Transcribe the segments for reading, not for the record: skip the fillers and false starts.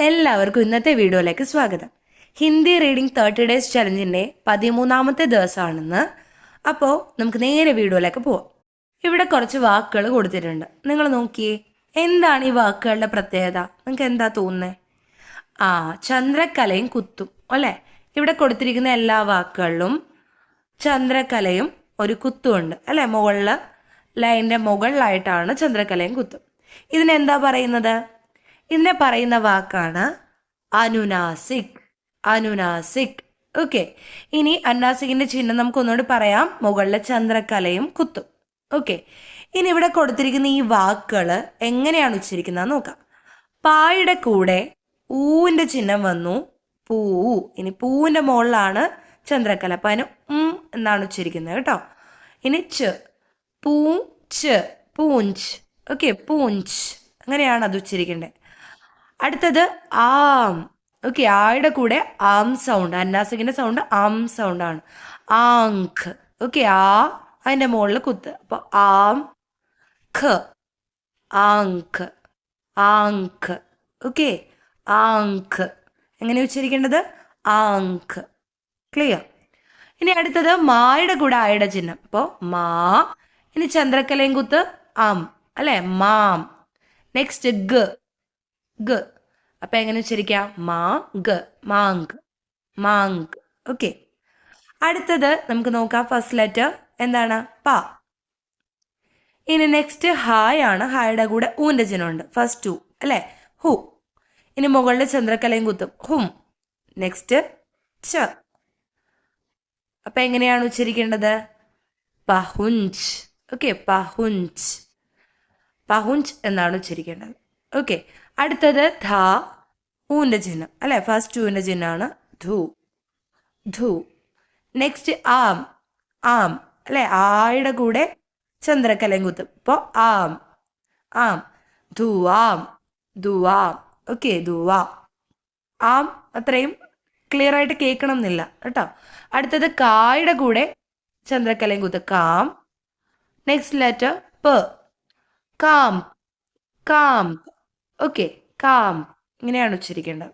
എല്ലാവർക്കും ഇന്നത്തെ വീഡിയോയിലേക്ക് സ്വാഗതം. ഹിന്ദി റീഡിംഗ് 30 ഡേയ്സ് ചലഞ്ചിൻ്റെ 13ാമത്തെ ദിവസമാണെന്ന്. അപ്പോൾ നമുക്ക് നേരെ വീഡിയോയിലേക്ക് പോവാം. ഇവിടെ കുറച്ച് വാക്കുകൾ കൊടുത്തിട്ടുണ്ട്. നിങ്ങൾ നോക്കിയേ, എന്താണ് ഈ വാക്കുകളുടെ പ്രത്യേകത? നിങ്ങൾക്ക് എന്താ തോന്നുന്നത്? ചന്ദ്രക്കലയും കുത്തും അല്ലേ? ഇവിടെ കൊടുത്തിരിക്കുന്ന എല്ലാ വാക്കുകളിലും ചന്ദ്രക്കലയും ഒരു കുത്തുമുണ്ട് അല്ലേ? ലൈനിൻ്റെ മുകളിലായിട്ടാണ് ചന്ദ്രക്കലയും കുത്തും. ഇതിനെന്താ പറയുന്നത്? ഇതിനെ പറയുന്ന വാക്കാണ് അനുനാസിക്. അനുനാസിക്. ഓക്കെ, ഇനി അനുനാസിക്കിന്റെ ചിഹ്നം നമുക്ക് ഒന്നുകൂടി പറയാം. മുകളിലെ ചന്ദ്രക്കലയും കുത്തും. ഓക്കെ, ഇനി ഇവിടെ കൊടുത്തിരിക്കുന്ന ഈ വാക്കുകൾ എങ്ങനെയാണ് ഉച്ചരിക്കുന്നത് നോക്കാം. പായുടെ കൂടെ ഊവിന്റെ ചിഹ്നം വന്നു, പൂ. ഇനി പൂവിന്റെ മുകളിലാണ് ചന്ദ്രക്കല, അപ്പൊ അതിന് എന്നാണ് ഉച്ചരിക്കുന്നത് കേട്ടോ. ഇനി ച്, പൂഞ്ച്, പൂഞ്ച്. ഓക്കെ, പൂഞ്ച്, അങ്ങനെയാണ് അത് ഉച്ചരിക്കേണ്ടത്. അടുത്തത് ആം. ഓക്കെ, ആയുടെ കൂടെ ആം സൗണ്ട്, അന്നാസിക്കിന്റെ സൗണ്ട് ആം സൗണ്ട് ആണ്. ആങ്ക്. ഓക്കെ, അതിന്റെ മുകളിൽ കുത്ത്, അപ്പൊ ആം ഖ, ആങ്ക്, ആങ്ക്. ഓക്കെ, ആങ്ക്. എങ്ങനെ ഉച്ചരിക്കേണ്ടത്? ആങ്ക്. ക്ലിയർ? ഇനി അടുത്തത് മായുടെ കൂടെ ആയുടെ ചിഹ്നം, അപ്പോൾ മാ. ഇനി ചന്ദ്രക്കലയും കുത്ത് ആം അല്ലെ, മാം. നെക്സ്റ്റ് ഗ, ഗ. അപ്പൊ എങ്ങനെ ഉച്ചരിക്കാം? മാ ഗ, മാങ്ക്, മാങ്ക്. ഓക്കെ, അടുത്തത് നമുക്ക് നോക്കാം. ഫസ്റ്റ് ലെറ്റർ എന്താണ്? പ. ഇനി നെക്സ്റ്റ് ഹായ് ആണ്. ഹായുടെ കൂടെ ഊന്റെ ചിഹ്നമുണ്ട്, ഫസ്റ്റ് ടു അല്ലെ, ഹു. ഇനി മുകളിൽ ചന്ദ്രക്കലയും കുത്തും, ഹും. നെക്സ്റ്റ് ച. അപ്പൊ എങ്ങനെയാണ് ഉച്ചരിക്കേണ്ടത്? പഹുഞ്ച്. ഓക്കെ, പഹുഞ്ച്, പഹുഞ്ച് എന്നാണ് ഉച്ചരിക്കേണ്ടത്. ഓക്കെ, അടുത്തത് ധ, ഊന്റെ ചിഹ്നം അല്ലെ, ഫസ്റ്റ് ടൂവിന്റെ ചിഹ്നമാണ്, ധു, ധു. നെക്സ്റ്റ് ആം, ആം അല്ലെ, ആയുടെ കൂടെ ചന്ദ്രക്കലയും കുത്തും, ഇപ്പോ ആം, ആം. ധുവാം, ധുവാം. ഓക്കെ, ധുവാ. ആം അത്രയും ക്ലിയർ ആയിട്ട് കേൾക്കണം എന്നില്ല കേട്ടോ. അടുത്തത് കായുടെ കൂടെ ചന്ദ്രക്കലയും കുത്തും, കാം. നെക്സ്റ്റ് ലെറ്റർ പ, കാം, കാം. Okay, calm. ഇങ്ങനെയാണ് ഉച്ചരിക്കേണ്ടത്.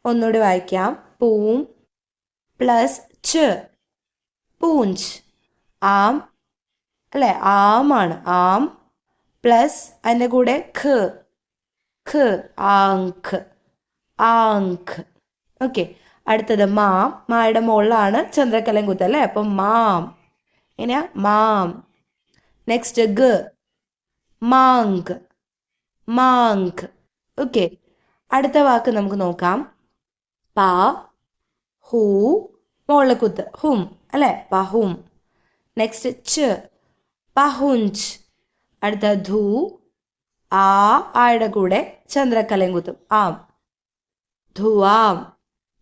ഒന്നുകൂടി വായിക്കാം. പൂം പ്ലസ് ച്, പൂഞ്ച്. ആം അല്ലെ, ആമാണ്, ആം പ്ലസ് അതിൻ്റെ കൂടെ ഖ, ഖ, ആങ്ക്, ആങ്ക്. ഓക്കെ, അടുത്തത് മാം. മായുടെ മുകളിലാണ് ചന്ദ്രക്കലയും കുത്ത് അല്ലേ, അപ്പം മാം. എങ്ങനെയാ? മാം. നെക്സ്റ്റ് ഗ, മാങ്ക്, മാങ്ക്. ഓക്കെ, അടുത്ത വാക്ക് നമുക്ക് നോക്കാം. പ, ഹു, മുകളിൽ കുത്ത്, ഹും അല്ലെ, പഹും. നെക്സ്റ്റ് ച്, പഹുഞ്ച്. അടുത്ത ധു, ആയുടെ കൂടെ ചന്ദ്രക്കലയും കുത്തും, ആം, ധുവാം,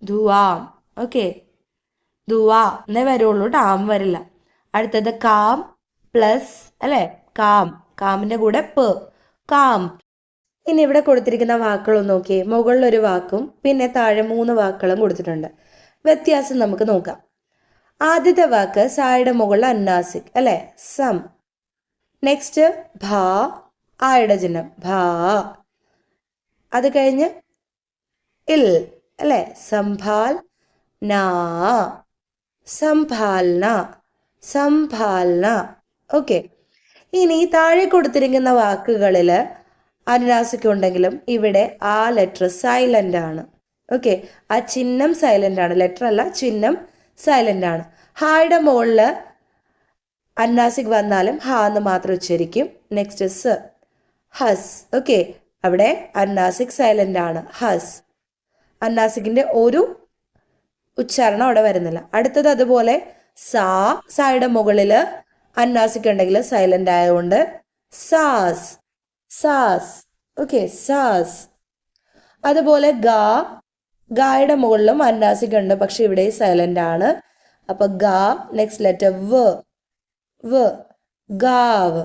ധുവാം. ഓക്കെ, ധുവാ എന്നേ വരുള്ളൂ കേട്ടോ, ആം വരില്ല. അടുത്തത് കാം പ്ലസ് അല്ലെ, കാം. കാമിന്റെ കൂടെ പ, കാം. ഇനി ഇവിടെ കൊടുത്തിരിക്കുന്ന വാക്കുകളൊന്നും നോക്കിയേ. മുകളിൽ ഒരു വാക്കും പിന്നെ താഴെ 3 വാക്കുകളും കൊടുത്തിട്ടുണ്ട്. വ്യത്യാസം നമുക്ക് നോക്കാം. ആദ്യത്തെ വാക്ക് സായുടെ മുകളിൽ അന്നാസിക് അല്ലെ, സം. നെക്സ്റ്റ് ഭാ, ആയുടെ ചിഹ്നം, ഭാ. അത് കഴിഞ്ഞ് ഇൽ അല്ലെ, സംഭാൽ നാ, സംഭാൽന, സംഭാൽന. ഓക്കെ, ഇനി താഴെ കൊടുത്തിരിക്കുന്ന വാക്കുകളിൽ അനുനാസിക് ഉണ്ടെങ്കിലും ഇവിടെ ആ ലെറ്റർ സൈലന്റ് ആണ്. ഓക്കെ, ആ ചിഹ്നം സൈലന്റ് ആണ്, ലെറ്റർ അല്ല, ചിഹ്നം സൈലന്റ് ആണ്. ഹായുടെ മുകളിൽ അനുനാസിക് വന്നാലും ഹാ എന്ന് മാത്രം ഉച്ചരിക്കും. നെക്സ്റ്റ് സ്, ഹസ്. ഓക്കെ, അവിടെ അനുനാസിക് സൈലന്റ് ആണ്, ഹസ്. അനുനാസിക്കിന്റെ ഒരു ഉച്ചാരണം അവിടെ വരുന്നില്ല. അടുത്തത് അതുപോലെ സായുടെ മുകളിൽ അനുനാസിക് ഉണ്ടെങ്കിൽ സൈലന്റ് ആയതുകൊണ്ട് സാസ്, സാസ്. ഓക്കെ, സാസ്. അതുപോലെ ഗായുടെ മുകളിലും അനുനാസിക് ഉണ്ട്, പക്ഷെ ഇവിടെ സൈലന്റ് ആണ്, അപ്പൊ ഗ. നെക്സ്റ്റ് ലെറ്റർ വ്, വ്, ഗാവ്,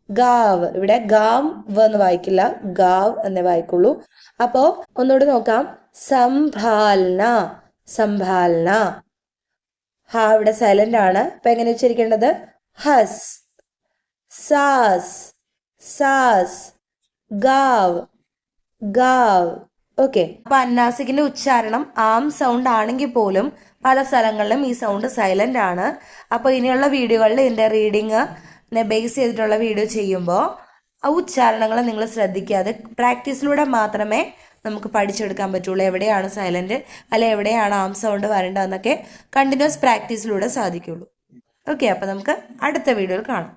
ഗാവ്. ഇവിടെ ഗാം വ എന്ന് വായിക്കില്ല, ഗാവ് എന്നേ വായിക്കുള്ളൂ. അപ്പോ ഒന്നുകൂടി നോക്കാം. സംഭാൽന, സംഭാൽന. ഹാ ഇവിടെ സൈലന്റ് ആണ്, അപ്പൊ എങ്ങനെ ഉച്ചരിക്കേണ്ടത്? ഹസ്, സാസ്, സാസ്. ഗാവ്, ഗാവ്. ഓക്കെ, അപ്പൊ അനുനാസിക്കിന്റെ ഉച്ചാരണം ആം സൗണ്ട് ആണെങ്കിൽ പോലും പല സ്ഥലങ്ങളിലും ഈ സൗണ്ട് സൈലന്റ് ആണ്. അപ്പൊ ഇനിയുള്ള വീഡിയോകളിൽ ഇതിന്റെ റീഡിങ് ബേസ് ചെയ്തിട്ടുള്ള വീഡിയോ ചെയ്യുമ്പോൾ ആ ഉച്ചാരണങ്ങൾ നിങ്ങൾ ശ്രദ്ധിക്കുക. അത് പ്രാക്ടീസിലൂടെ മാത്രമേ നമുക്ക് പഠിച്ചെടുക്കാൻ പറ്റുള്ളൂ. എവിടെയാണ് സൈലന്റ് അല്ലെ എവിടെയാണ് ആം സൗണ്ട് വരേണ്ടതെന്നൊക്കെ കണ്ടിന്യൂസ് പ്രാക്ടീസിലൂടെ സാധിക്കുള്ളൂ. ഓക്കെ, അപ്പൊ നമുക്ക് അടുത്ത വീഡിയോയിൽ കാണാം.